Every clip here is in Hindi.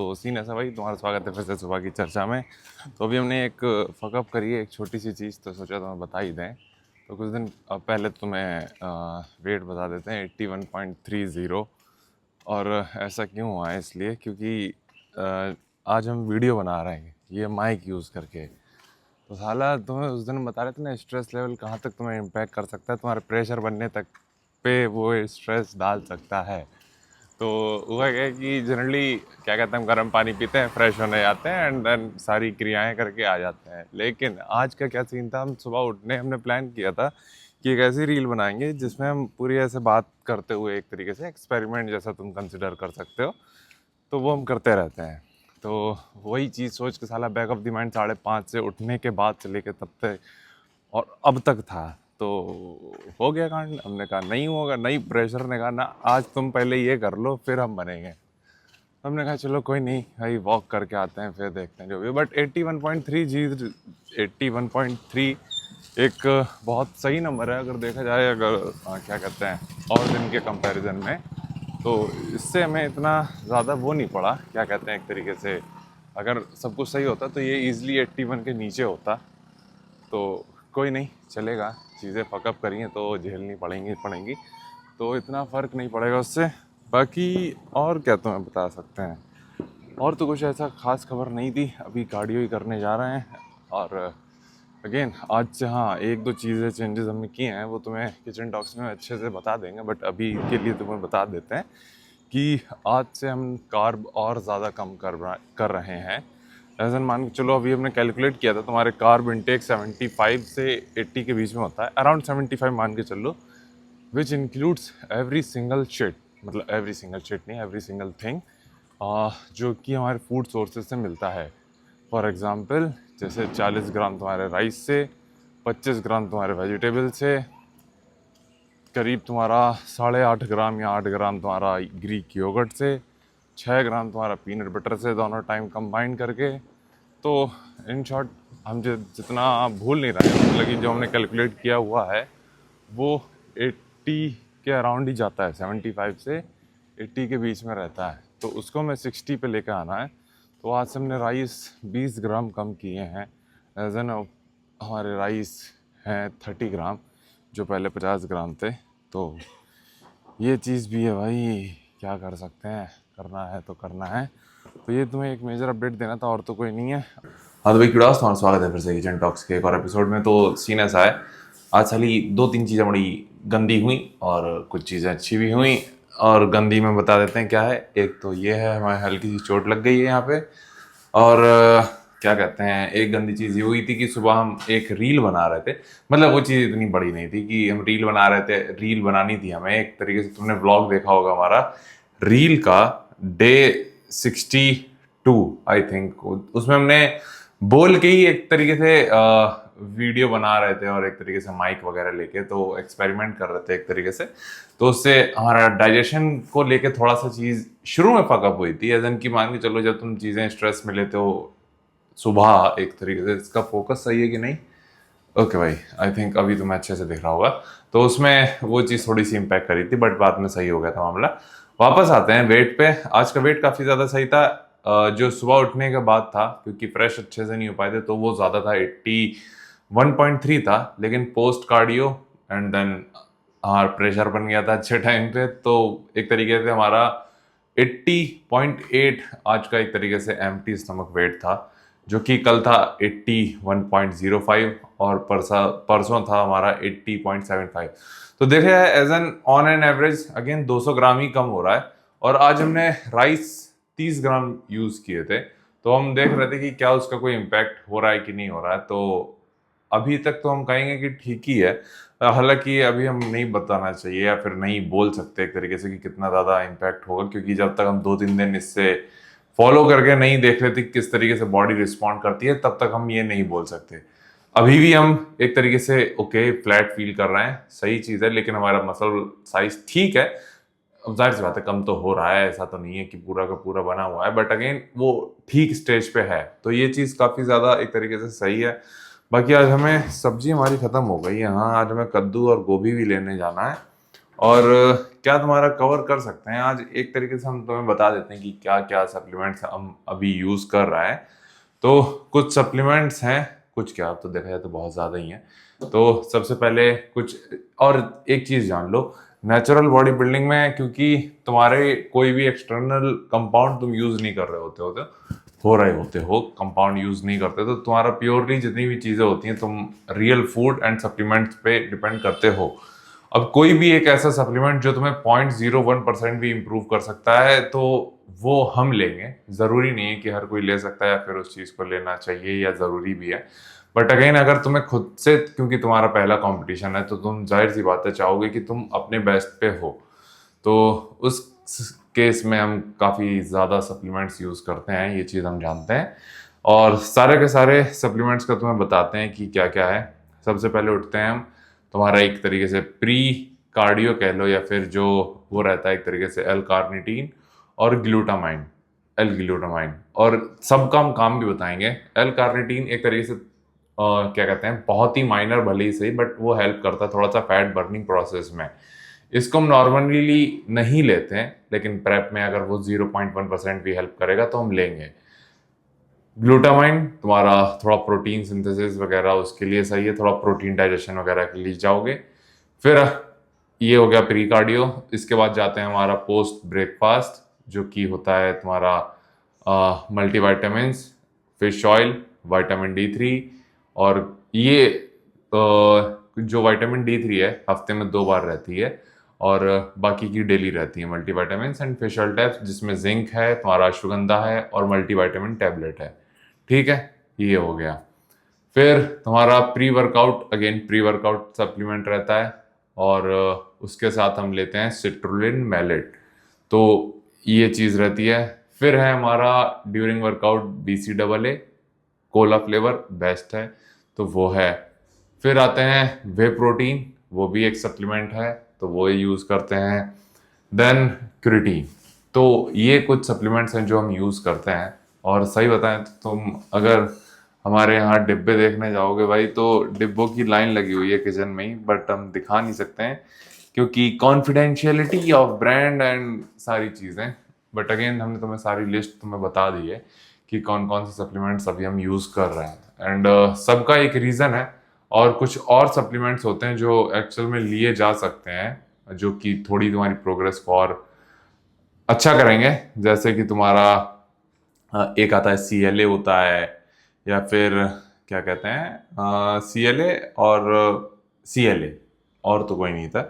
तो सीन ऐसा भाई, तुम्हारा स्वागत है फिर से सुबह की चर्चा में। तो अभी हमने एक फकअप करी है, एक छोटी सी चीज़, तो सोचा तुम्हें बता ही दें। तो कुछ दिन पहले तुम्हें वेट बता देते हैं, 81.30। और ऐसा क्यों हुआ है, इसलिए क्योंकि आज हम वीडियो बना रहे हैं ये माइक यूज़ करके। तो साला तुम्हें उस दिन बता रहे थे ना, स्ट्रेस लेवल कहाँ तक तुम्हें इम्पैक्ट कर सकता है, तुम्हारे प्रेशर बनने तक पे वो स्ट्रेस डाल सकता है। तो हुआ क्या है कि जनरली क्या कहते हैं, हम गर्म पानी पीते हैं, फ्रेश होने जाते हैं एंड देन सारी क्रियाएं करके आ जाते हैं। लेकिन आज का क्या सीन था, हम सुबह उठने हमने प्लान किया था कि एक ऐसी रील बनाएंगे जिसमें हम पूरी ऐसे बात करते हुए, एक तरीके से एक्सपेरिमेंट जैसा तुम कंसिडर कर सकते हो, तो वो हम करते रहते हैं। तो वही चीज़ सोच के साला बैक ऑफ द माइंड 5:30 से उठने के बाद से लेके तब तक और अब तक था। तो हो गया कांड। हमने कहा नहीं होगा, नहीं, प्रेशर ने कहा ना, आज तुम पहले ये कर लो फिर हम बनेंगे। हमने कहा चलो कोई नहीं भाई, वॉक करके आते हैं फिर देखते हैं जो भी। बट 81.3 जी, 81.3 एक बहुत सही नंबर है अगर देखा जाए, अगर क्या कहते हैं, और दिन के कंपैरिजन में। तो इससे हमें इतना ज़्यादा वो नहीं पड़ा, क्या कहते हैं, एक तरीके से अगर सब कुछ सही होता तो ये इजीली 81 के नीचे होता। तो कोई नहीं, चलेगा, चीज़ें फकअप करी हैं तो झेलनी पड़ेंगी, तो इतना फ़र्क नहीं पड़ेगा उससे। बाकी और क्या तुम्हें बता सकते हैं, और तो कुछ ऐसा ख़ास खबर नहीं थी। अभी कार्डियो ही करने जा रहे हैं। और अगेन आज से हाँ, एक दो चीज़ें चेंजेस हमने किए हैं, वो तुम्हें किचन टॉक्स में अच्छे से बता देंगे। बट अभी के लिए तुम्हें बता देते हैं कि आज से हम कार्ब और ज़्यादा कम कर रहे हैं। एज एन मान के चलो, अभी हमने कैलकुलेट किया था, तुम्हारे कार्ब इंटेक 75 से 80 के बीच में होता है, अराउंड 75 मान के चलो, which includes every single shit, मतलब एवरी सिंगल शिट नहीं, एवरी सिंगल थिंग जो कि हमारे फूड सोर्सेज से मिलता है। फॉर एग्ज़ाम्पल, जैसे 40 ग्राम तुम्हारे राइस से, 25 ग्राम तुम्हारे वेजिटेबल से, करीब तुम्हारा 8.5 ग्राम या 8 ग्राम तुम्हारा ग्रीक योगर्ट से, 6 ग्राम तुम्हारा पीनट बटर से, दोनों टाइम कंबाइन करके। तो इन शॉर्ट हम जितना भूल नहीं रहे हैं, मतलब कि जो हमने कैलकुलेट किया हुआ है वो 80 के अराउंड ही जाता है, 75 से 80 के बीच में रहता है। तो उसको हमें 60 पे लेकर आना है। तो आज से हमने राइस 20 ग्राम कम किए हैं। एज एन हमारे राइस हैं 30 ग्राम, जो पहले 50 ग्राम थे। तो ये चीज़ भी है भाई, क्या कर सकते हैं, करना है तो करना है। तो ये तुम्हें एक मेजर अपडेट देना था, और तो कोई नहीं है। हाँ तो भाई, क्यूडास, तुम्हारा स्वागत है फिर से किचन टॉक्स के एक और एपिसोड में। तो सीन ऐसा है, आज साली 2-3 चीज़ें बड़ी गंदी हुई और कुछ चीज़ें अच्छी भी हुई। और गंदी में बता देते हैं क्या है। एक तो ये है, हमारे हल्की सी चोट लग गई है यहाँ पे। और क्या कहते हैं, एक गंदी चीज़ ये हुई थी कि सुबह हम एक रील बना रहे थे। मतलब वो चीज़ इतनी बड़ी नहीं थी कि हम रील बना रहे थे, रील बनानी थी हमें एक तरीके से। तुमने व्लॉग देखा होगा हमारा रील का, डे 62 आई थिंक, उसमें हमने बोल के ही एक तरीके से वीडियो बना रहे थे, और एक तरीके से माइक वगैरह लेके तो एक्सपेरिमेंट कर रहे थे एक तरीके से। तो उससे हमारा डाइजेशन को लेके थोड़ा सा चीज़ शुरू में फकअप हुई थी। एज कि मान के चलो, जब तुम चीज़ें स्ट्रेस में लेते हो सुबह, एक तरीके से इसका फोकस सही है कि नहीं। ओके भाई, आई थिंक अभी तुम्हें अच्छे से दिख रहा होगा। तो उसमें वो चीज़ थोड़ी सी इम्पैक्ट करी थी, बट बाद में सही हो गया था मामला। वापस आते हैं वेट पे। आज का वेट काफ़ी ज़्यादा सही था। जो सुबह उठने के बाद था, क्योंकि फ्रेश अच्छे से नहीं हो पाए थे, तो वो ज़्यादा था, 81.3 था। लेकिन पोस्ट कार्डियो एंड देन हमारा प्रेशर बन गया था अच्छे टाइम पे, तो एक तरीके से हमारा 80.8 आज का एक तरीके से एम्प्टी स्टमक वेट था, जो कि कल था 81.05, और परसों था हमारा 80.75। तो देखा जाए as an on an average again 200 gram ही कम हो रहा है। और आज हमने राइस 30 ग्राम यूज किए थे, तो हम देख रहे थे कि क्या उसका कोई इम्पैक्ट हो रहा है कि नहीं हो रहा है। तो अभी तक तो हम कहेंगे कि ठीक ही है। हालांकि अभी हम नहीं बताना चाहिए या फिर नहीं बोल सकते एक तरीके से कि कितना ज़्यादा इम्पैक्ट होगा, क्योंकि जब तक हम 2-3 दिन इससे फॉलो करके नहीं देख लेते किस तरीके से बॉडी रिस्पॉन्ड करती है, तब तक हम ये नहीं बोल सकते। अभी भी हम एक तरीके से ओके, फ्लैट फील कर रहे हैं, सही चीज़ है, लेकिन हमारा मसल साइज ठीक है। अब जाहिर सी बात है, कम तो हो रहा है, ऐसा तो नहीं है कि पूरा का पूरा बना हुआ है, बट अगेन वो ठीक स्टेज पे है। तो ये चीज़ काफ़ी ज़्यादा एक तरीके से सही है। बाकी आज हमें सब्जी हमारी ख़त्म हो गई है। हाँ, आज हमें कद्दू और गोभी भी लेने जाना है। और क्या तुम्हारा कवर कर सकते हैं। आज एक तरीके से हम तुम्हें बता देते हैं कि क्या क्या सप्लीमेंट्स हम अभी यूज कर रहा है। तो कुछ सप्लीमेंट्स हैं, कुछ क्या, तो देखा जाए तो बहुत ज्यादा ही है। तो सबसे पहले कुछ, और एक चीज जान लो, नेचुरल बॉडी बिल्डिंग में क्योंकि तुम्हारे कोई भी एक्सटर्नल कंपाउंड तुम यूज नहीं कर रहे हो कंपाउंड यूज नहीं करते, तो तुम्हारा प्योरली जितनी भी चीजें होती हैं तुम रियल फूड एंड सप्लीमेंट्स पे डिपेंड करते हो। अब कोई भी एक ऐसा सप्लीमेंट जो तुम्हें 0.01% भी इंप्रूव कर सकता है तो वो हम लेंगे। जरूरी नहीं है कि हर कोई ले सकता है या फिर उस चीज को लेना चाहिए या जरूरी भी है। बट अगेन अगर तुम्हें खुद से, क्योंकि तुम्हारा पहला कंपटीशन है तो तुम जाहिर सी बात है चाहोगे कि तुम अपने बेस्ट पे हो, तो उस केस में हम काफ़ी ज़्यादा सप्लीमेंट्स यूज़ करते हैं, ये चीज़ हम जानते हैं। और सारे के सारे सप्लीमेंट्स का तुम्हें बताते हैं कि क्या क्या है। सबसे पहले उठते हैं हम, तुम्हारा एक तरीके से प्री कार्डियो कह लो, या फिर जो वो रहता है एक तरीके से एल कार्निटीन और ग्लूटामाइन, एल ग्लूटामाइन, और सबका हम काम भी बताएंगे। एल कार्निटीन एक तरीके से क्या कहते हैं, बहुत ही माइनर भले ही सही, बट वो हेल्प करता है थोड़ा सा फैट बर्निंग प्रोसेस में। इसको हम नॉर्मली नहीं लेते हैं, लेकिन प्रेप में अगर वो 0.1% भी हेल्प करेगा तो हम लेंगे। ग्लूटामाइन तुम्हारा थोड़ा प्रोटीन सिंथेसिस वगैरह उसके लिए सही है, थोड़ा प्रोटीन डाइजेशन वगैरह के लिए जाओगे। फिर ये हो गया प्री कार्डियो। इसके बाद जाते हैं हमारा पोस्ट ब्रेकफास्ट, जो कि होता है तुम्हारा multivitamins, fish oil, vitamin D3। और ये जो विटामिन D3 है हफ्ते में 2 बार रहती है, और बाकी की डेली रहती है multivitamin and fish oil tabs, जिसमें जिंक है, तुम्हारा अश्वगंधा है और मल्टीविटामिन टैबलेट है। ठीक है, ये हो गया। फिर तुम्हारा pre workout, again pre workout supplement रहता है, और उसके साथ हम लेते हैं सिट्रुलिन मैलेट, तो ये चीज़ रहती है। फिर है हमारा during workout BCAA, Cola flavour best है, तो वो है। फिर आते हैं वे प्रोटीन, वो भी एक सप्लीमेंट है, तो वो यूज़ करते हैं। Then creatine. तो ये कुछ सप्लीमेंट्स हैं जो हम यूज़ करते हैं। और सही बताएं तो तुम अगर हमारे यहाँ डिब्बे देखने जाओगे भाई, तो डिब्बों की लाइन लगी हुई है किचन में ही, बट हम दिखा नहीं सकते हैं क्योंकि कॉन्फिडेंशियलिटी ऑफ ब्रांड एंड सारी चीज़ें। बट अगेन हमने तुम्हें सारी लिस्ट तुम्हें बता दी है कि कौन कौन से सप्लीमेंट्स अभी हम यूज़ कर रहे हैं, एंड सबका एक रीज़न है। और कुछ और सप्लीमेंट्स होते हैं जो एक्चुअल में लिए जा सकते हैं, जो कि थोड़ी तुम्हारी प्रोग्रेस को और अच्छा करेंगे। जैसे कि तुम्हारा एक आता है CLA होता है, या फिर क्या कहते हैं CLA और CLA, और तो कोई नहीं था,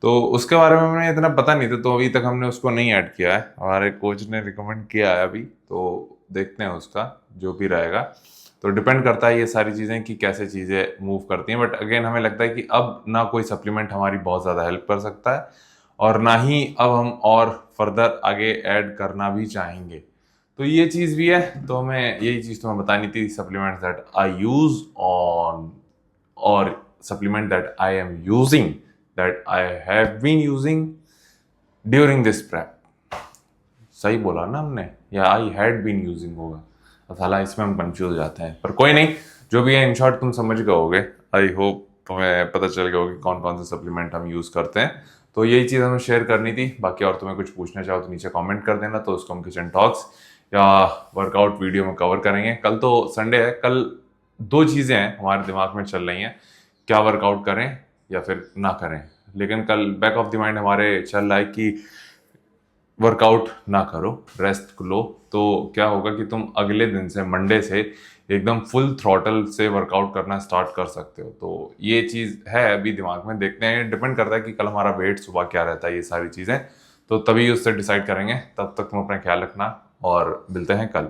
तो उसके बारे में हमें इतना पता नहीं था, तो अभी तक हमने उसको नहीं ऐड किया है। हमारे कोच ने रिकमेंड किया है अभी, तो देखते हैं उसका जो भी रहेगा। तो डिपेंड करता है ये सारी चीज़ें कि कैसे चीज़ें मूव करती हैं। बट अगेन हमें लगता है कि अब ना कोई सप्लीमेंट हमारी बहुत ज़्यादा हेल्प कर सकता है, और ना ही अब हम और फर्दर आगे ऐड करना भी चाहेंगे। तो ये चीज़ भी है, तो हमें यही चीज़ तुम्हें बतानी थी। Supplements that I use on, और supplement that I am using, that I have been using during this prep. सही बोला ना हमने, या आई हैड बीन यूजिंग होगा, साला इसमें हम कंफ्यूज हो जाते हैं। पर कोई नहीं, जो भी है इन शॉर्ट तुम समझ गए होगे। आई होप तुम्हें पता चल गया होगा कि कौन कौन से सप्लीमेंट हम यूज़ करते हैं। तो यही चीज़ हमें शेयर करनी थी। बाकी और तुम्हें कुछ पूछना चाहो तो नीचे कमेंट कर देना, तो उसको हम किचन टॉक्स या वर्कआउट वीडियो में कवर करेंगे। कल तो संडे है, कल 2 चीज़ें हैं हमारे दिमाग में चल रही हैं, क्या वर्कआउट करें या फिर ना करें। लेकिन कल बैक ऑफ द माइंड हमारे चल रहा है कि वर्कआउट ना करो, रेस्ट लो। तो क्या होगा कि तुम अगले दिन से, मंडे से एकदम फुल थ्रॉटल से वर्कआउट करना स्टार्ट कर सकते हो। तो ये चीज़ है अभी दिमाग में, देखते हैं। डिपेंड करता है कि कल हमारा वेट सुबह क्या रहता है, ये सारी चीज़ें तो तभी उससे डिसाइड करेंगे। तब तक तुम अपना ख्याल रखना और मिलते हैं कल।